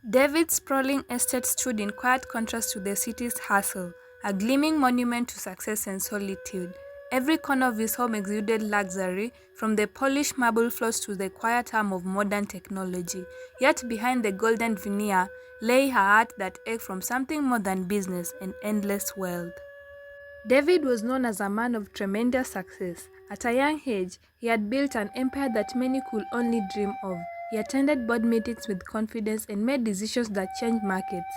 David's sprawling estate stood in quiet contrast to the city's hustle, a gleaming monument to success and solitude. Every corner of his home exuded luxury, from the polished marble floors to the quiet arm of modern technology. Yet behind the golden veneer lay a heart that ached from something more than business and endless wealth. David was known as a man of tremendous success. At a young age, he had built an empire that many could only dream of. He attended board meetings with confidence and made decisions that changed markets.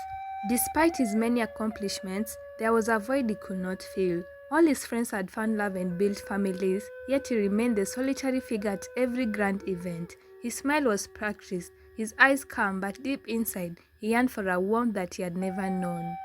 Despite his many accomplishments, there was a void he could not fill. All his friends had found love and built families, yet he remained the solitary figure at every grand event. His smile was practiced, his eyes calm, but deep inside, he yearned for a warmth that he had never known.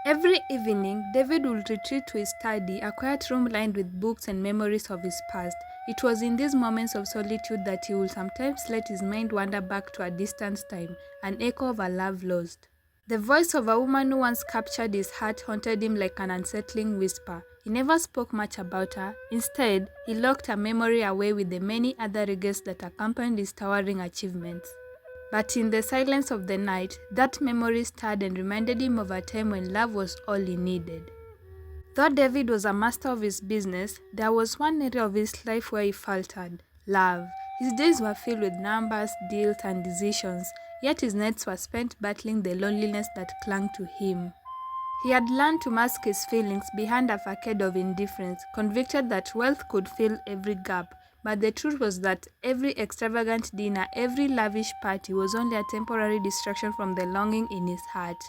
Every evening, David would retreat to his study, a quiet room lined with books and memories of his past. It was in these moments of solitude that he would sometimes let his mind wander back to a distant time, an echo of a love lost. The voice of a woman who once captured his heart haunted him like an unsettling whisper. He never spoke much about her. Instead, he locked her memory away with the many other regrets that accompanied his towering achievements. But in the silence of the night, that memory stirred and reminded him of a time when love was all he needed. Though David was a master of his business, there was one area of his life where he faltered: love. His days were filled with numbers, deals, and decisions, yet his nights were spent battling the loneliness that clung to him. He had learned to mask his feelings behind a facade of indifference, convicted that wealth could fill every gap. But the truth was that every extravagant dinner, every lavish party was only a temporary distraction from the longing in his heart.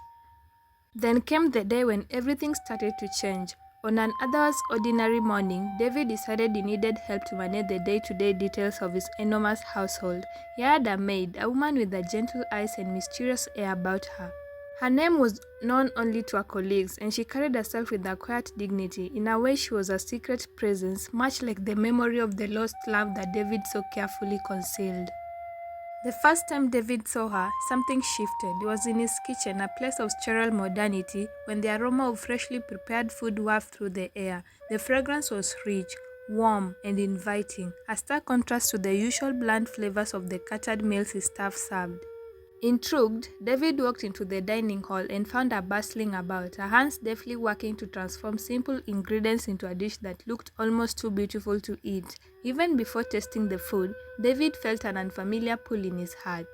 Then came the day when everything started to change. On an otherwise ordinary morning, David decided he needed help to manage the day-to-day details of his enormous household. He had a maid, a woman with a gentle eyes and mysterious air about her. Her name was known only to her colleagues, and she carried herself with a quiet dignity. In a way, she was a secret presence, much like the memory of the lost love that David so carefully concealed. The first time David saw her, something shifted. It was in his kitchen, a place of sterile modernity, when the aroma of freshly prepared food wafted through the air. The fragrance was rich, warm, and inviting, a stark contrast to the usual bland flavors of the cluttered meals his staff served. Intrigued, David walked into the dining hall and found her bustling about, her hands deftly working to transform simple ingredients into a dish that looked almost too beautiful to eat. Even before tasting the food, David felt an unfamiliar pull in his heart.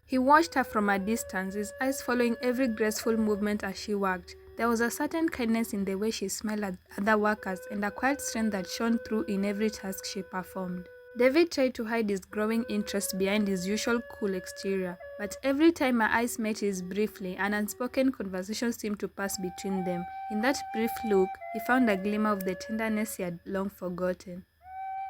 He watched her from a distance, his eyes following every graceful movement as she worked. There was a certain kindness in the way she smiled at other workers and a quiet strength that shone through in every task she performed. David tried to hide his growing interest behind his usual cool exterior, but every time her eyes met his briefly, an unspoken conversation seemed to pass between them. In that brief look, he found a glimmer of the tenderness he had long forgotten.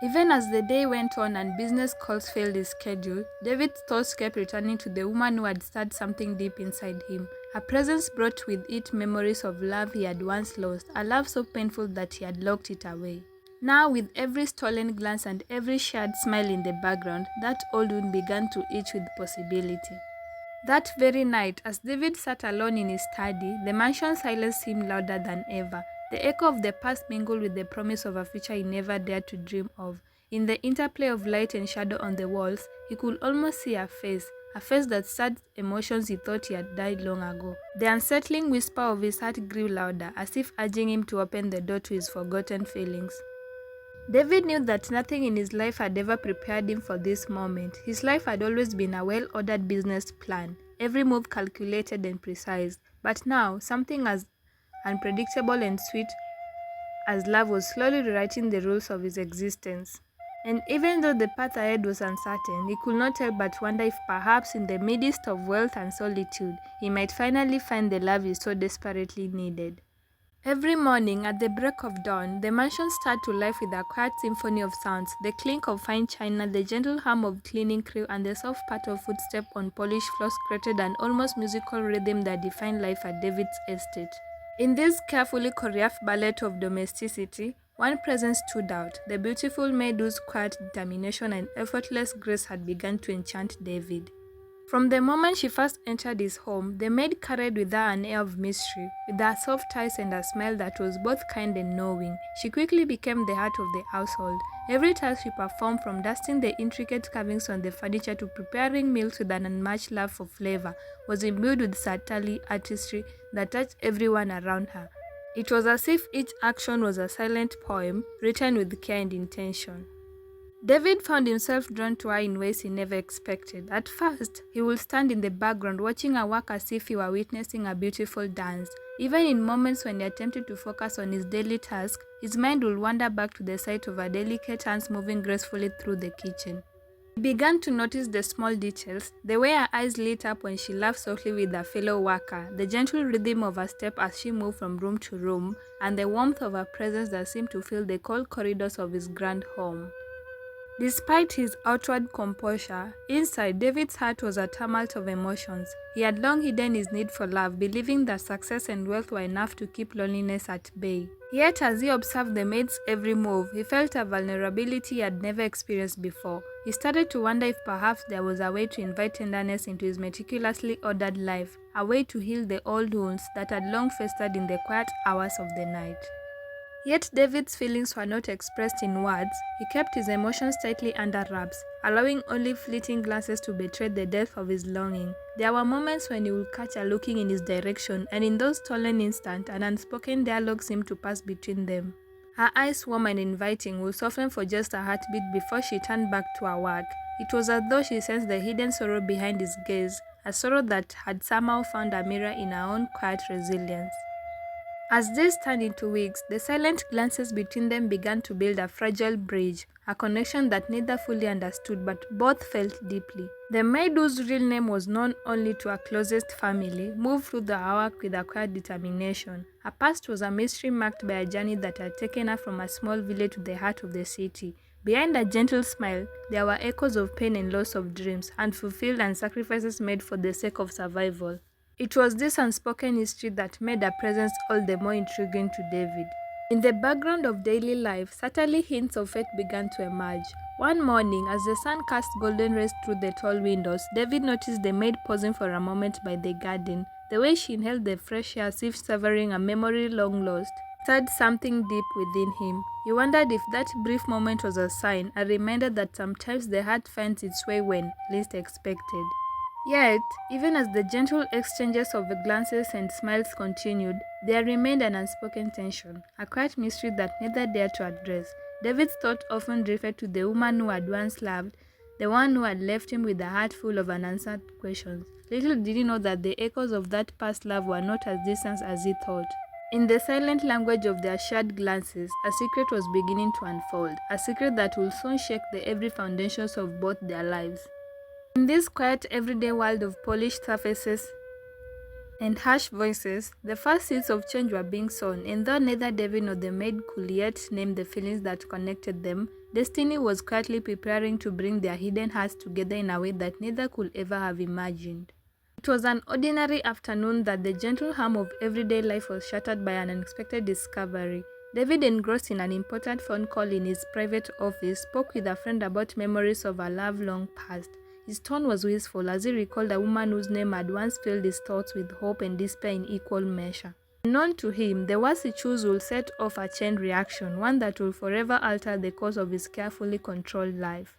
Even as the day went on and business calls filled his schedule, David's thoughts kept returning to the woman who had stirred something deep inside him. Her presence brought with it memories of love he had once lost, a love so painful that he had locked it away. Now, with every stolen glance and every shared smile in the background, that old wound began to itch with possibility. That very night, as David sat alone in his study, the mansion's silence seemed louder than ever. The echo of the past mingled with the promise of a future he never dared to dream of. In the interplay of light and shadow on the walls, he could almost see a face that stirred emotions he thought he had died long ago. The unsettling whisper of his heart grew louder, as if urging him to open the door to his forgotten feelings. David knew that nothing in his life had ever prepared him for this moment. His life had always been a well-ordered business plan, every move calculated and precise. But now, something as unpredictable and sweet as love was slowly rewriting the rules of his existence. And even though the path ahead was uncertain, he could not help but wonder if perhaps in the midst of wealth and solitude, he might finally find the love he so desperately needed. Every morning, at the break of dawn, the mansion started to life with a quiet symphony of sounds, the clink of fine china, the gentle hum of cleaning crew, and the soft pat of footsteps on polished floors created an almost musical rhythm that defined life at David's estate. In this carefully choreographed ballet of domesticity, one presence stood out, the beautiful maid whose quiet determination and effortless grace had begun to enchant David. From the moment she first entered his home, the maid carried with her an air of mystery. With her soft eyes and a smile that was both kind and knowing, she quickly became the heart of the household. Every task she performed, from dusting the intricate carvings on the furniture to preparing meals with an unmatched love for flavor, was imbued with subtle artistry that touched everyone around her. It was as if each action was a silent poem written with care and intention. David found himself drawn to her in ways he never expected. At first, he would stand in the background watching her work as if he were witnessing a beautiful dance. Even in moments when he attempted to focus on his daily task, his mind would wander back to the sight of her delicate hands moving gracefully through the kitchen. He began to notice the small details, the way her eyes lit up when she laughed softly with her fellow worker, the gentle rhythm of her step as she moved from room to room, and the warmth of her presence that seemed to fill the cold corridors of his grand home. Despite his outward composure, inside David's heart was a tumult of emotions. He had long hidden his need for love, believing that success and wealth were enough to keep loneliness at bay. Yet, as he observed the maid's every move, he felt a vulnerability he had never experienced before. He started to wonder if perhaps there was a way to invite tenderness into his meticulously ordered life, a way to heal the old wounds that had long festered in the quiet hours of the night. Yet David's feelings were not expressed in words. He kept his emotions tightly under wraps, allowing only fleeting glances to betray the depth of his longing. There were moments when he would catch her looking in his direction, and in those stolen instants, an unspoken dialogue seemed to pass between them. Her eyes, warm and inviting, would soften for just a heartbeat before she turned back to her work. It was as though she sensed the hidden sorrow behind his gaze, a sorrow that had somehow found a mirror in her own quiet resilience. As days turned into weeks, the silent glances between them began to build a fragile bridge, a connection that neither fully understood but both felt deeply. The maid, whose real name was known only to her closest family, moved through the work with a quiet determination. Her past was a mystery marked by a journey that had taken her from a small village to the heart of the city. Behind a gentle smile, there were echoes of pain and loss of dreams, unfulfilled and sacrifices made for the sake of survival. It was this unspoken history that made her presence all the more intriguing to David. In the background of daily life, subtly hints of fate began to emerge. One morning, as the sun cast golden rays through the tall windows, David noticed the maid pausing for a moment by the garden. The way she inhaled the fresh air as if savoring a memory long lost stirred something deep within him. He wondered if that brief moment was a sign, a reminder that sometimes the heart finds its way when least expected. Yet, even as the gentle exchanges of glances and smiles continued, there remained an unspoken tension, a quiet mystery that neither dared to address. David's thought often drifted to the woman who had once loved, the one who had left him with a heart full of unanswered questions. Little did he know that the echoes of that past love were not as distant as he thought. In the silent language of their shared glances, a secret was beginning to unfold, a secret that would soon shake the every foundations of both their lives. In this quiet everyday world of polished surfaces and harsh voices, the first seeds of change were being sown, and though neither David nor the maid could yet name the feelings that connected them, destiny was quietly preparing to bring their hidden hearts together in a way that neither could ever have imagined. It was an ordinary afternoon that the gentle hum of everyday life was shattered by an unexpected discovery. David, engrossed in an important phone call in his private office, spoke with a friend about memories of a love long past. His tone was wistful as he recalled a woman whose name had once filled his thoughts with hope and despair in equal measure. Unknown to him, the words he chose would set off a chain reaction, one that would forever alter the course of his carefully controlled life.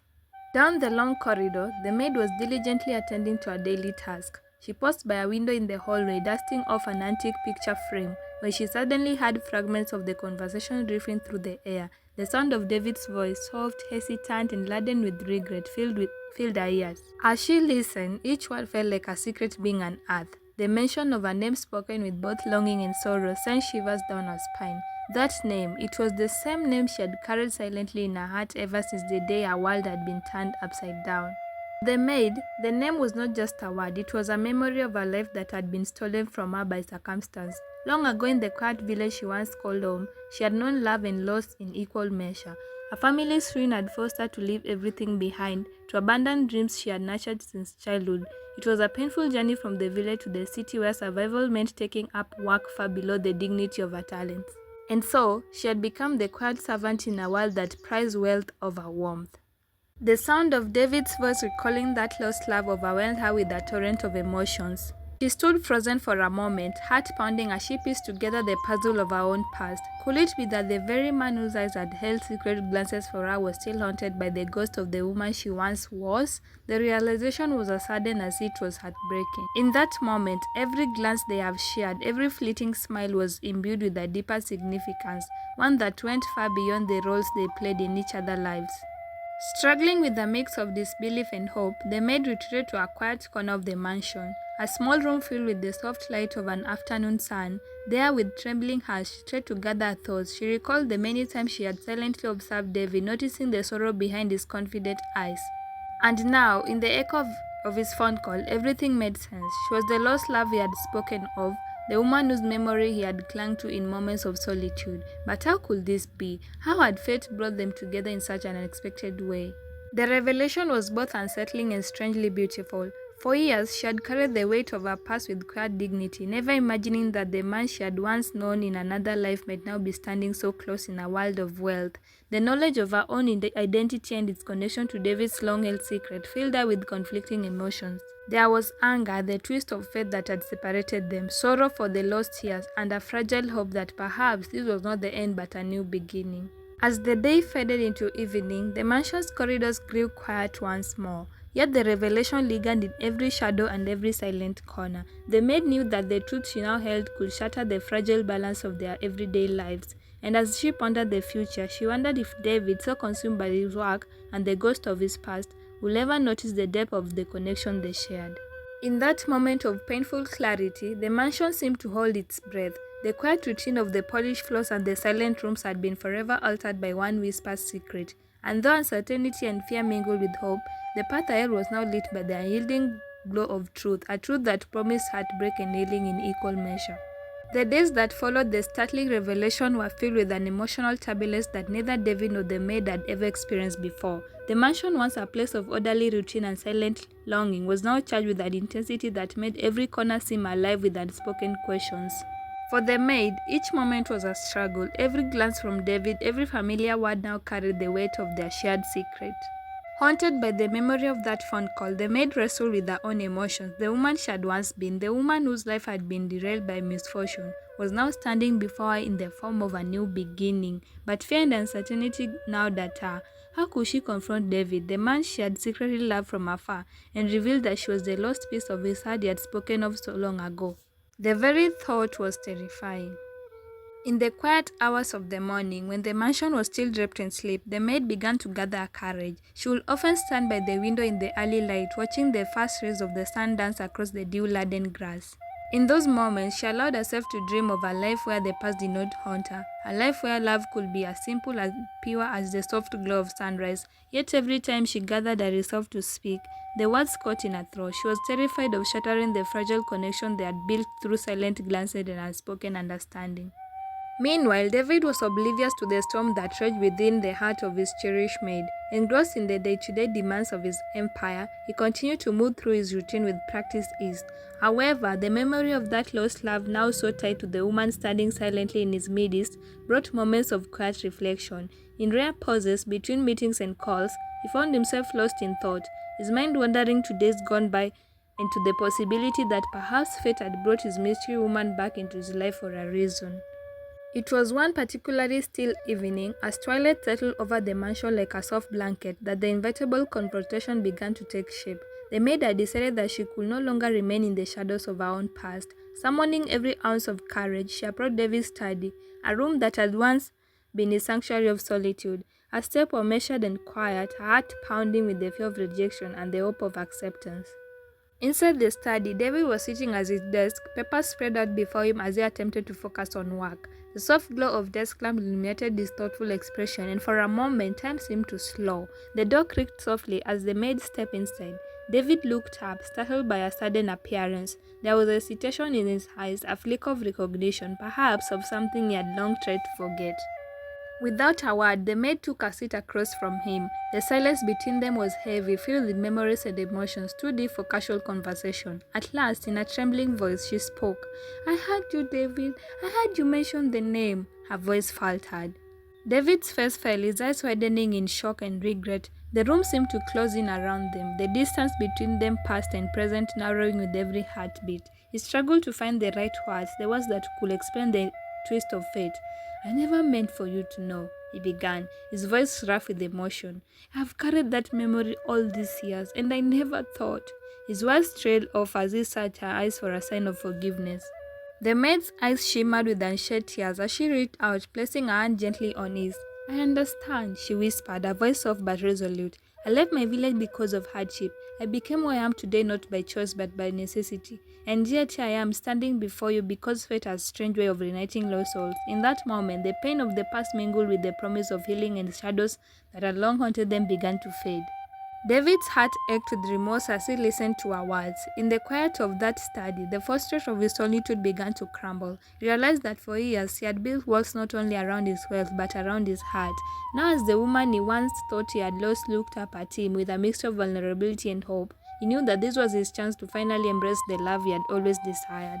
Down the long corridor, the maid was diligently attending to her daily task. She paused by a window in the hallway, dusting off an antique picture frame, when she suddenly heard fragments of the conversation drifting through the air. The sound of David's voice, soft, hesitant, and laden with regret, filled her ears. As she listened, each word felt like a secret being unearthed. The mention of a name spoken with both longing and sorrow sent shivers down her spine. That name, it was the same name she had carried silently in her heart ever since the day her world had been turned upside down. The maid, the name was not just a word, it was a memory of a life that had been stolen from her by circumstance. Long ago in the quiet village she once called home, she had known love and loss in equal measure. Her family's ruin had forced her to leave everything behind, to abandon dreams she had nurtured since childhood. It was a painful journey from the village to the city where survival meant taking up work far below the dignity of her talents. And so, she had become the quiet servant in a world that prized wealth over warmth. The sound of David's voice recalling that lost love overwhelmed her with a torrent of emotions. She stood frozen for a moment, heart pounding as she pieced together the puzzle of her own past. Could it be that the very man whose eyes had held secret glances for her was still haunted by the ghost of the woman she once was? The realization was as sudden as it was heartbreaking. In that moment, every glance they have shared, every fleeting smile was imbued with a deeper significance, one that went far beyond the roles they played in each other's lives. Struggling with a mix of disbelief and hope, the maid retreated to a quiet corner of the mansion, a small room filled with the soft light of an afternoon sun. There, with trembling hands, she tried to gather her thoughts. She recalled the many times she had silently observed David, noticing the sorrow behind his confident eyes. And now, in the echo of his phone call, everything made sense. She was the lost love he had spoken of, the woman whose memory he had clung to in moments of solitude. But how could this be? How had fate brought them together in such an unexpected way? The revelation was both unsettling and strangely beautiful. For years, she had carried the weight of her past with quiet dignity, never imagining that the man she had once known in another life might now be standing so close in a world of wealth. The knowledge of her own identity and its connection to David's long-held secret filled her with conflicting emotions. There was anger, the twist of fate that had separated them, sorrow for the lost years, and a fragile hope that perhaps this was not the end but a new beginning. As the day faded into evening, the mansion's corridors grew quiet once more. Yet the revelation lingered in every shadow and every silent corner. The maid knew that the truth she now held could shatter the fragile balance of their everyday lives. And as she pondered the future, she wondered if David, so consumed by his work and the ghost of his past, would ever notice the depth of the connection they shared. In that moment of painful clarity, the mansion seemed to hold its breath. The quiet routine of the polished floors and the silent rooms had been forever altered by one whispered secret. And though uncertainty and fear mingled with hope, the path ahead was now lit by the unyielding glow of truth, a truth that promised heartbreak and healing in equal measure. The days that followed the startling revelation were filled with an emotional turbulence that neither David nor the maid had ever experienced before. The mansion, once a place of orderly routine and silent longing, was now charged with an intensity that made every corner seem alive with unspoken questions. For the maid, each moment was a struggle. Every glance from David, every familiar word now carried the weight of their shared secret. Haunted by the memory of that phone call, the maid wrestled with her own emotions. The woman she had once been, the woman whose life had been derailed by misfortune, was now standing before her in the form of a new beginning. But fear and uncertainty gnawed at her. How could she confront David, the man she had secretly loved from afar, and reveal that she was the lost piece of his heart he had spoken of so long ago? The very thought was terrifying. In the quiet hours of the morning, when the mansion was still draped in sleep, the maid began to gather her courage. She would often stand by the window in the early light, watching the first rays of the sun dance across the dew-laden grass. In those moments, she allowed herself to dream of a life where the past did not haunt her, a life where love could be as simple and pure as the soft glow of sunrise. Yet every time she gathered her resolve to speak, the words caught in her throat. She was terrified of shattering the fragile connection they had built through silent glances and unspoken understanding. Meanwhile, David was oblivious to the storm that raged within the heart of his cherished maid. Engrossed in the day-to-day demands of his empire, he continued to move through his routine with practiced ease. However, the memory of that lost love, now so tied to the woman standing silently in his midst, brought moments of quiet reflection. In rare pauses between meetings and calls, he found himself lost in thought, his mind wandering to days gone by and to the possibility that perhaps fate had brought his mystery woman back into his life for a reason. It was one particularly still evening, as twilight settled over the mansion like a soft blanket, that the inevitable confrontation began to take shape. The maid had decided that she could no longer remain in the shadows of her own past. Summoning every ounce of courage, she approached David's study, a room that had once been a sanctuary of solitude. Her steps were measured and quiet, her heart pounding with the fear of rejection and the hope of acceptance. Inside the study, David was sitting at his desk, papers spread out before him as he attempted to focus on work. The soft glow of desk lamp illuminated his thoughtful expression, and for a moment time seemed to slow. The door creaked softly as the maid stepped inside. David looked up, startled by her sudden appearance. There was hesitation in his eyes, a flicker of recognition, perhaps of something he had long tried to forget. Without a word, the maid took a seat across from him. The silence between them was heavy, filled with memories and emotions, too deep for casual conversation. At last, in a trembling voice, she spoke. "I heard you, David. I heard you mention the name." Her voice faltered. David's face fell, his eyes widening in shock and regret. The room seemed to close in around them, the distance between them past and present narrowing with every heartbeat. He struggled to find the right words that could explain the twist of fate. "I never meant for you to know," he began, his voice rough with emotion. "I've carried that memory all these years, and I never thought." His words trailed off as he searched her eyes for a sign of forgiveness. The maid's eyes shimmered with unshed tears as she reached out, placing her hand gently on his. "I understand," she whispered, her voice soft but resolute. "I left my village because of hardship. I became who I am today not by choice but by necessity. And yet here I am standing before you because fate has a strange way of reuniting lost souls." In that moment, the pain of the past mingled with the promise of healing, and the shadows that had long haunted them began to fade. David's heart ached with remorse as he listened to her words. In the quiet of that study, the fortress of his solitude began to crumble. He realized that for years he had built walls not only around his wealth but around his heart. Now, as the woman he once thought he had lost looked up at him with a mixture of vulnerability and hope, he knew that this was his chance to finally embrace the love he had always desired.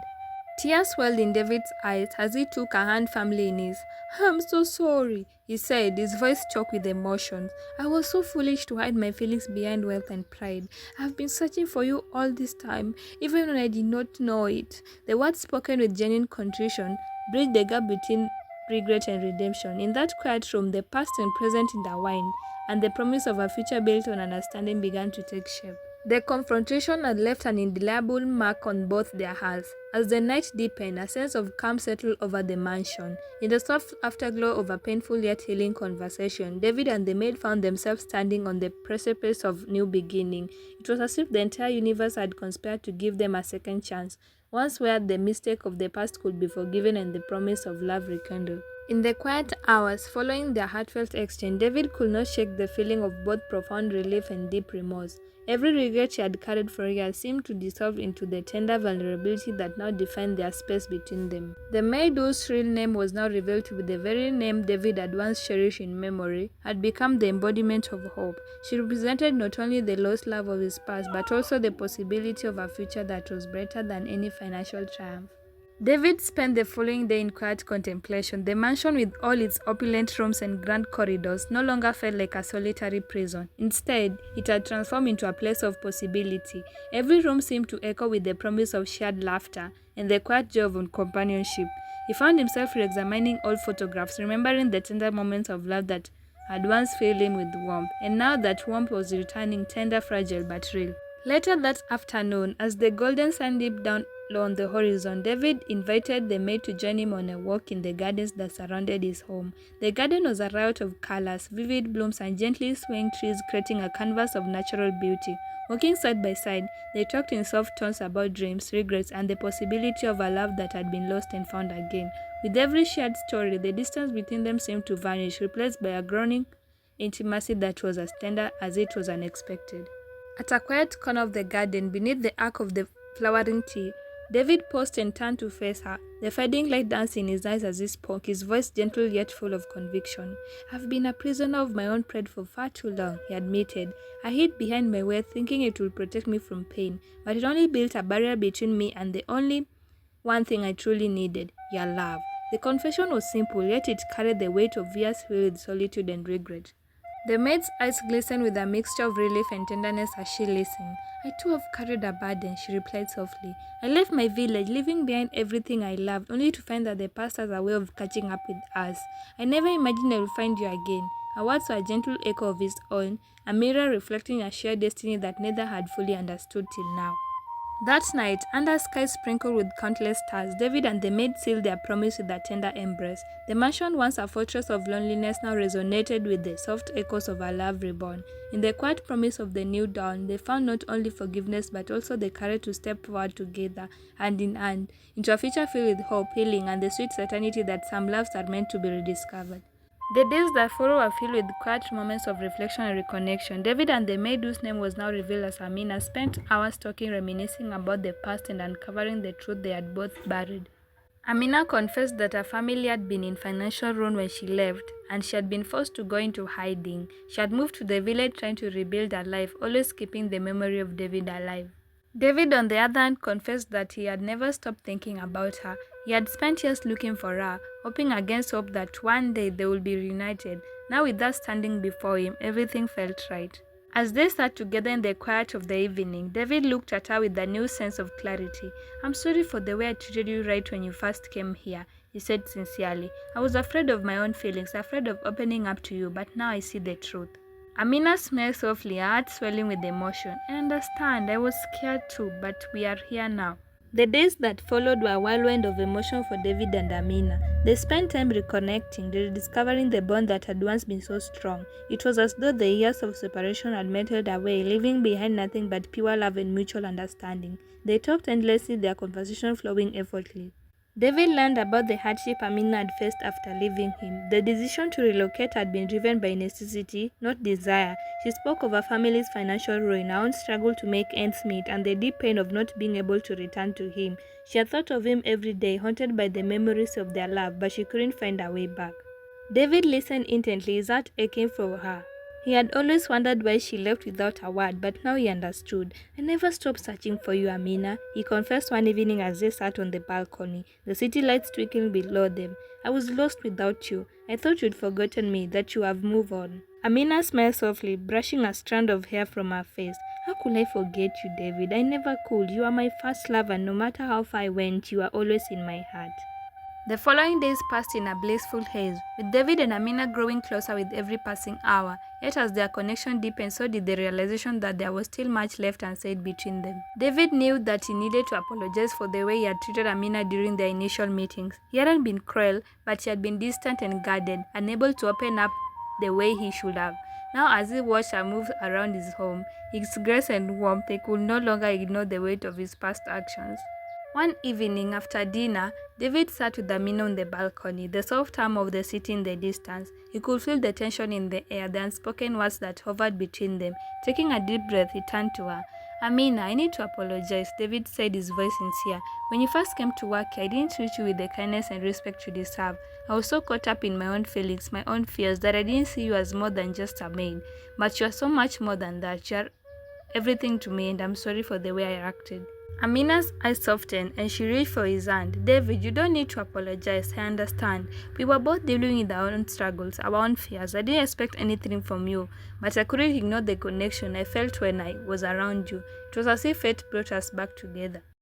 Tears welled in David's eyes as he took her hand firmly in his. "I'm so sorry," he said, his voice choked with emotion. "I was so foolish to hide my feelings behind wealth and pride. I've been searching for you all this time, even when I did not know it." The words, spoken with genuine contrition, bridged the gap between regret and redemption. In that quiet room, the past and present intertwined, and the promise of a future built on understanding began to take shape. The confrontation had left an indelible mark on both their hearts. As the night deepened, a sense of calm settled over the mansion. In the soft afterglow of a painful yet healing conversation, David and the maid found themselves standing on the precipice of new beginning. It was as if the entire universe had conspired to give them a second chance, once where the mistake of the past could be forgiven and the promise of love rekindled. In the quiet hours following their heartfelt exchange, David could not shake the feeling of both profound relief and deep remorse. Every regret she had carried for years seemed to dissolve into the tender vulnerability that now defined their space between them. The maid, whose real name was now revealed to be the very name David had once cherished in memory, had become the embodiment of hope. She represented not only the lost love of his past, but also the possibility of a future that was brighter than any financial triumph. David spent the following day in quiet contemplation. The mansion, with all its opulent rooms and grand corridors, no longer felt like a solitary prison. Instead, it had transformed into a place of possibility. Every room seemed to echo with the promise of shared laughter and the quiet joy of companionship. He found himself re-examining old photographs, remembering the tender moments of love that had once filled him with warmth, and now that warmth was returning, tender, fragile, but real. Later that afternoon, as the golden sun dipped down low on the horizon, David invited the maid to join him on a walk in the gardens that surrounded his home. The garden was a riot of colors, vivid blooms, and gently swaying trees, creating a canvas of natural beauty. Walking side by side, they talked in soft tones about dreams, regrets, and the possibility of a love that had been lost and found again. With every shared story, the distance between them seemed to vanish, replaced by a growing intimacy that was as tender as it was unexpected. At a quiet corner of the garden, beneath the arc of the flowering tree, David paused and turned to face her, the fading light dancing in his eyes as he spoke, his voice gentle yet full of conviction. "I've been a prisoner of my own pride for far too long," he admitted. "I hid behind my wealth, thinking it would protect me from pain, but it only built a barrier between me and the only one thing I truly needed, your love." The confession was simple, yet it carried the weight of years filled with solitude and regret. The maid's eyes glistened with a mixture of relief and tenderness as she listened. "I too have carried a burden," she replied softly. "I left my village, leaving behind everything I loved, only to find that the past has a way of catching up with us. I never imagined I would find you again." Her words were a gentle echo of his own, a mirror reflecting a shared destiny that neither had fully understood till now. That night, under skies sprinkled with countless stars, David and the maid sealed their promise with a tender embrace. The mansion, once a fortress of loneliness, now resonated with the soft echoes of a love reborn. In the quiet promise of the new dawn, they found not only forgiveness but also the courage to step forward together, hand in hand, into a future filled with hope, healing, and the sweet certainty that some loves are meant to be rediscovered. The days that followed were filled with quiet moments of reflection and reconnection. David and the maid, whose name was now revealed as Amina, spent hours talking, reminiscing about the past and uncovering the truth they had both buried. Amina confessed that her family had been in financial ruin when she left, and she had been forced to go into hiding. She had moved to the village trying to rebuild her life, always keeping the memory of David alive. David, on the other hand, confessed that he had never stopped thinking about her. He had spent years looking for her, hoping against hope that one day they would be reunited. Now, with her standing before him, everything felt right. As they sat together in the quiet of the evening, David looked at her with a new sense of clarity. "I'm sorry for the way I treated you right when you first came here," he said sincerely. "I was afraid of my own feelings, afraid of opening up to you, but now I see the truth." Amina smiled softly, her heart swelling with emotion. "I understand, I was scared too, but we are here now." The days that followed were a whirlwind of emotion for David and Amina. They spent time reconnecting, rediscovering the bond that had once been so strong. It was as though the years of separation had melted away, leaving behind nothing but pure love and mutual understanding. They talked endlessly, their conversation flowing effortlessly. David learned about the hardship Amina had faced after leaving him. The decision to relocate had been driven by necessity, not desire. She spoke of her family's financial ruin, her own struggle to make ends meet, and the deep pain of not being able to return to him. She had thought of him every day, haunted by the memories of their love, but she couldn't find her way back. David listened intently, his heart aching for her. He had always wondered why she left without a word, but now he understood. "I never stopped searching for you, Amina," he confessed one evening as they sat on the balcony, the city lights twinkling below them. "I was lost without you. I thought you'd forgotten me, that you have moved on." Amina smiled softly, brushing a strand of hair from her face. "How could I forget you, David? I never could. You are my first love, and no matter how far I went, you are always in my heart." The following days passed in a blissful haze, with David and Amina growing closer with every passing hour. Yet as their connection deepened, so did the realization that there was still much left unsaid between them. David knew that he needed to apologize for the way he had treated Amina during their initial meetings. He hadn't been cruel, but he had been distant and guarded, unable to open up the way he should have. Now as he watched her move around his home, his grace and warmth, he could no longer ignore the weight of his past actions. One evening after dinner, David sat with Amina on the balcony, the soft hum of the city in the distance. He could feel the tension in the air, the unspoken words that hovered between them. Taking a deep breath, he turned to her. "Amina, I need to apologize," David said, his voice sincere. "When you first came to work here, I didn't treat you with the kindness and respect you deserve. I was so caught up in my own feelings, my own fears, that I didn't see you as more than just a maid. But you are so much more than that. You are everything to me, and I'm sorry for the way I acted." Amina's eyes softened and she reached for his hand. "David, you don't need to apologize. I understand. We were both dealing with our own struggles, our own fears. I didn't expect anything from you, but I couldn't ignore the connection I felt when I was around you. It was as if fate brought us back together."